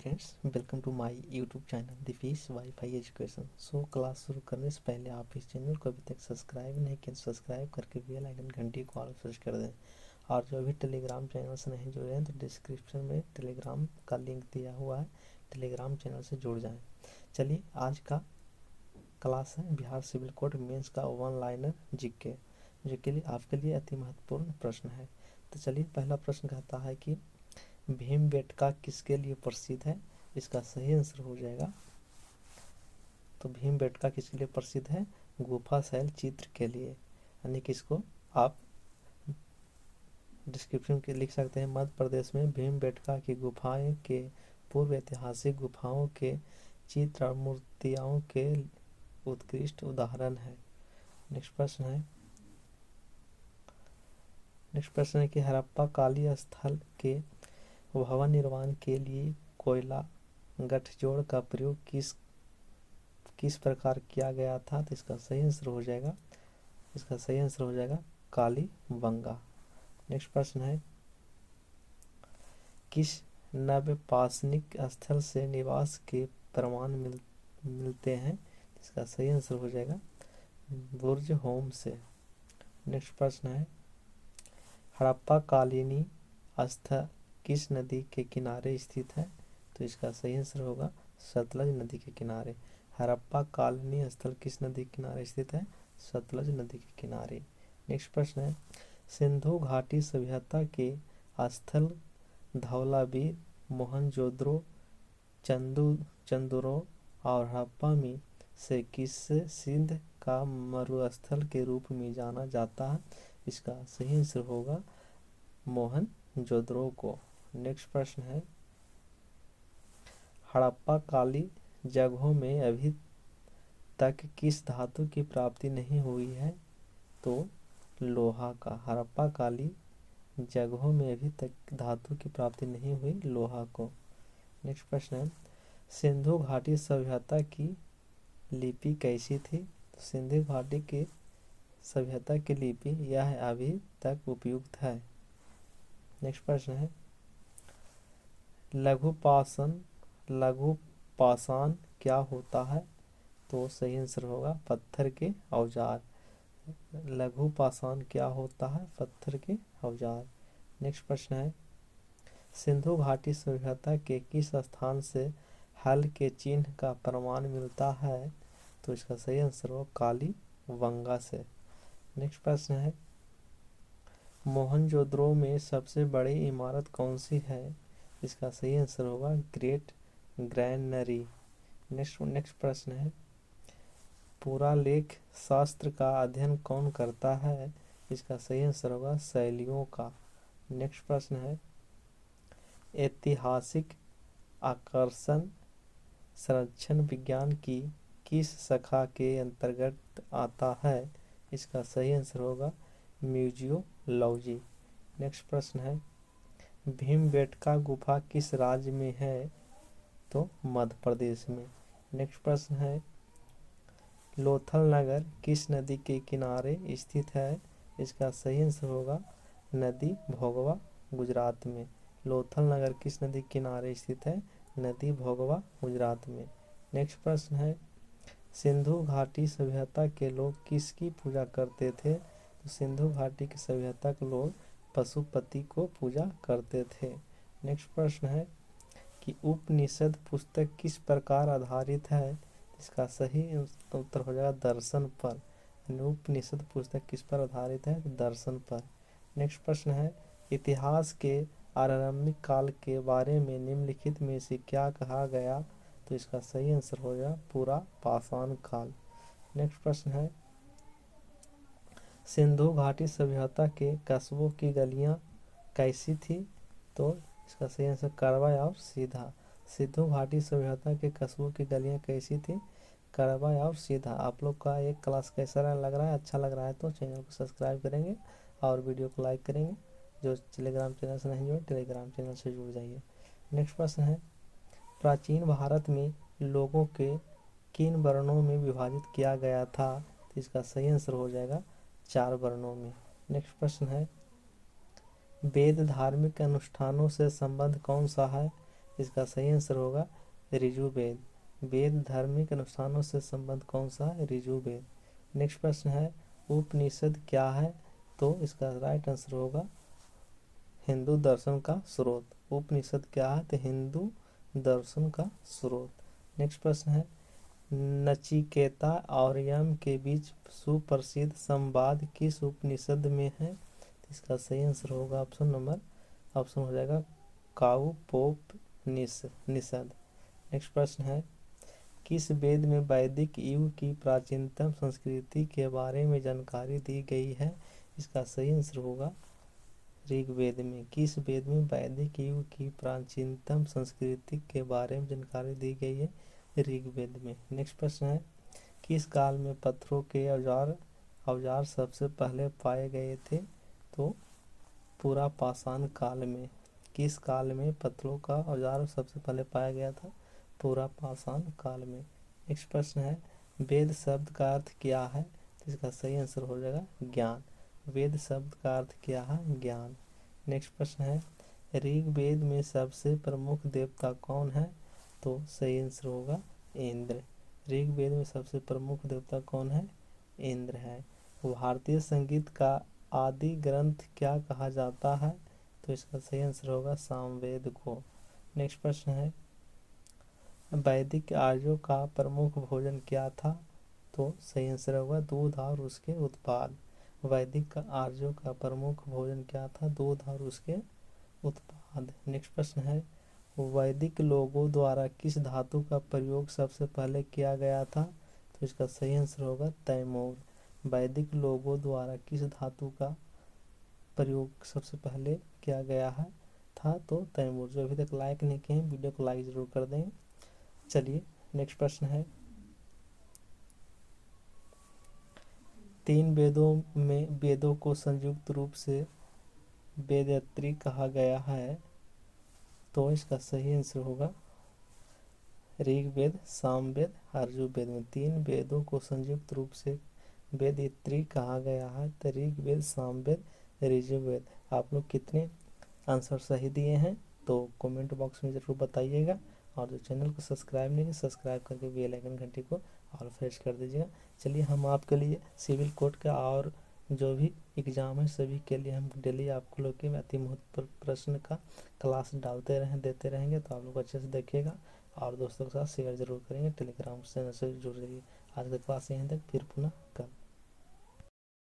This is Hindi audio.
Friends, welcome to my YouTube channel the fees wifi education. So class शुरू करने से पहले आप इस चैनल को अभी तक सब्सक्राइब नहीं किया तो सब्सक्राइब करके बेल आइकन घंटी को ऑल प्रेस कर दें। और जो अभी टेलीग्राम चैनल से नहीं जुड़े हैं तो डिस्क्रिप्शन में टेलीग्राम का लिंक दिया हुआ है, टेलीग्राम चैनल से जुड़ जाएँ। चलिए, आज का क्लास है बिहार सिविल कोड मेंस का वन लाइनर जीके, जो के लिए आपके लिए अति महत्वपूर्ण प्रश्न है। तो चलिए, पहला प्रश्न कहता है कि भीमबेटका किसके लिए प्रसिद्ध है। इसका सही आंसर हो जाएगा, तो भीमबेटका किसके लिए प्रसिद्ध है, गुफा शैल चित्र के लिए। यानी कि इसको आप डिस्क्रिप्शन के लिख सकते हैं। मध्य प्रदेश में भीमबेटका की गुफाएं के पूर्व ऐतिहासिक गुफाओं के चित्र और मूर्तियों के उत्कृष्ट उदाहरण है। नेक्स्ट प्रश्न है कि हड़प्पा काली स्थल के भवन निर्माण के लिए कोयला गठजोड़ का प्रयोग किस प्रकार किया गया था। तो इसका सही आंसर हो जाएगा कालीबंगा। नेक्स्ट प्रश्न है किस नवपाषाणिक स्थल से निवास के प्रमाण मिलते हैं। इसका सही आंसर हो जाएगा बुर्ज होम से। नेक्स्ट प्रश्न है हड़प्पा कालीनी स्थल किस नदी के किनारे स्थित है। तो इसका सही आंसर होगा सतलज नदी के किनारे। हड़प्पा कालीनी स्थल किस नदी के किनारे स्थित है, सतलज नदी के किनारे। नेक्स्ट प्रश्न है सिंधु घाटी सभ्यता के स्थल धौलावीर, मोहनजोदड़ो, चंदूरो और हड़प्पा में से किसे सिंध का मरुस्थल के रूप में जाना जाता है। इसका सही आंसर होगा मोहनजोदड़ो को। नेक्स्ट प्रश्न है हड़प्पा काली जगहों में अभी तक किस धातु की प्राप्ति नहीं हुई है। तो लोहा का। हड़प्पा काली जगहों में अभी तक धातु की प्राप्ति नहीं हुई, लोहा को। नेक्स्ट प्रश्न है सिंधु घाटी सभ्यता की लिपि कैसी थी। तो सिंधु घाटी की सभ्यता की लिपि यह अभी तक उपयुक्त है। नेक्स्ट प्रश्न है लघु पाषाण क्या होता है। तो सही आंसर होगा पत्थर के औजार। लघु पाषाण क्या होता है, पत्थर के औजार। नेक्स्ट प्रश्न है सिंधु घाटी सभ्यता के किस स्थान से हल के चिन्ह का प्रमाण मिलता है। तो इसका सही आंसर होगा कालीबंगा से। नेक्स्ट प्रश्न है मोहनजोदड़ो में सबसे बड़ी इमारत कौन सी है। इसका सही आंसर होगा ग्रेट ग्रैनरी। नेक्स्ट प्रश्न है पुरालेख शास्त्र का अध्ययन कौन करता है। इसका सही आंसर होगा शैलियों का। नेक्स्ट प्रश्न है ऐतिहासिक आकर्षण संरक्षण विज्ञान की किस शाखा के अंतर्गत आता है। इसका सही आंसर होगा म्यूजियोलॉजी। नेक्स्ट प्रश्न है भीमबेटका गुफा किस राज्य में है। तो मध्य प्रदेश में। नेक्स्ट प्रश्न है लोथल नगर किस नदी के किनारे स्थित है। इसका सही आंसर होगा नदी भोगवा, गुजरात में। लोथल नगर किस नदी के किनारे स्थित है, नदी भोगवा, गुजरात में। नेक्स्ट प्रश्न है सिंधु घाटी सभ्यता के लोग किसकी पूजा करते थे। तो सिंधु घाटी की सभ्यता के लोग पशुपति को पूजा करते थे। नेक्स्ट प्रश्न है कि उपनिषद पुस्तक किस प्रकार आधारित है। इसका सही उत्तर हो जाएगा दर्शन पर। उपनिषद पुस्तक किस पर आधारित है, दर्शन पर। नेक्स्ट प्रश्न है इतिहास के आरंभिक काल के बारे में निम्नलिखित में से क्या कहा गया। तो इसका सही आंसर हो जाएगा पूरा पाषाण काल। नेक्स्ट प्रश्न है सिंधु घाटी सभ्यता के कस्बों की गलियां कैसी थी। तो इसका सही आंसर करवा और सीधा। सिंधु घाटी सभ्यता के कस्बों की गलियां कैसी थी, करवा और सीधा। आप लोग का एक क्लास कैसा लग रहा है, अच्छा लग रहा है तो चैनल को सब्सक्राइब करेंगे और वीडियो को लाइक करेंगे। जो टेलीग्राम चैनल से नहीं जुड़े, टेलीग्राम चैनल से जुड़ जाइए। नेक्स्ट प्रश्न है प्राचीन भारत में लोगों के किन वर्णों में विभाजित किया गया था। तो इसका सही आंसर हो जाएगा 4 वर्णों में। नेक्स्ट प्रश्न है वेद धार्मिक अनुष्ठानों से संबंध कौन सा है। इसका सही आंसर होगा ऋजुवेद। वेद धार्मिक अनुष्ठानों से संबंध कौन सा है? ऋजुवेद। नेक्स्ट प्रश्न है उपनिषद क्या है? तो इसका राइट आंसर होगा हिंदू दर्शन का स्रोत। उपनिषद क्या है? तो हिंदू दर्शन का स्रोत। नेक्स्ट प्रश्न है नचिकेता और यम के बीच सुप्रसिद्ध संवाद किस उपनिषद में है? इसका सही आंसर होगा ऑप्शन हो जाएगा काउपोपनिषद। नेक्स्ट प्रश्न है किस वेद में वैदिक युग की प्राचीनतम संस्कृति के बारे में जानकारी दी गई है? इसका सही आंसर होगा ऋग्वेद में। किस वेद में वैदिक युग की प्राचीनतम संस्कृति के बारे में जानकारी दी गई है? ऋग्वेद में। नेक्स्ट प्रश्न है किस काल में पत्थरों के औजार सबसे पहले पाए गए थे? तो पूरा पाषाण काल में। किस काल में पत्थरों का औजार सबसे पहले पाया गया था? पूरा पाषाण काल में। नेक्स्ट प्रश्न है वेद शब्द का अर्थ क्या है? तो इसका सही आंसर हो जाएगा ज्ञान। वेद शब्द का अर्थ क्या है? ज्ञान। नेक्स्ट प्रश्न है ऋग्वेद में सबसे प्रमुख देवता कौन है? तो सही आंसर होगा इंद्र। ऋग्वेद में सबसे प्रमुख देवता कौन है? इंद्र है। भारतीय संगीत का आदि ग्रंथ क्या कहा जाता है? तो इसका सही आंसर होगा सामवेद को। नेक्स्ट प्रश्न है वैदिक आर्यों का प्रमुख भोजन क्या था? तो सही आंसर होगा दूध और उसके उत्पाद। वैदिक आर्यों का प्रमुख भोजन क्या था? दूध और उसके उत्पाद। नेक्स्ट प्रश्न है वैदिक लोगों द्वारा किस धातु का प्रयोग सबसे पहले किया गया था? तो इसका सही आंसर होगा तैमूर। वैदिक लोगों द्वारा किस धातु का प्रयोग सबसे पहले किया गया है था? तो तैमूर। जो अभी तक लाइक नहीं किए हैं वीडियो को लाइक जरूर कर दें। चलिए नेक्स्ट प्रश्न है तीन वेदों को संयुक्त रूप से वेदत्रयी कहा गया है। तो इसका सही आंसर होगा ऋग्वेद, सामवेद, यजुर्वेद में। तीन वेदों को संयुक्त रूप से वेदत्रयी कहा गया है। तो ऋग्वेद, सामवेद, यजुर्वेद। आप लोग कितने आंसर सही दिए हैं तो कमेंट बॉक्स में ज़रूर बताइएगा। और जो चैनल को सब्सक्राइब नहीं है सब्सक्राइब करके बेल आइकन घंटी को ऑल प्रेस कर दीजिएगा। चलिए हम आपके लिए सिविल कोड का और जो भी एग्ज़ाम है सभी के लिए हम डेली आपको लोग के अति महत्वपूर्ण प्रश्न का क्लास देते रहेंगे। तो आप लोग अच्छे से देखिएगा और दोस्तों के साथ शेयर जरूर करेंगे। टेलीग्राम चैनल से जुड़ जाइए। आज का क्लास यहीं तक, फिर पुनः कल।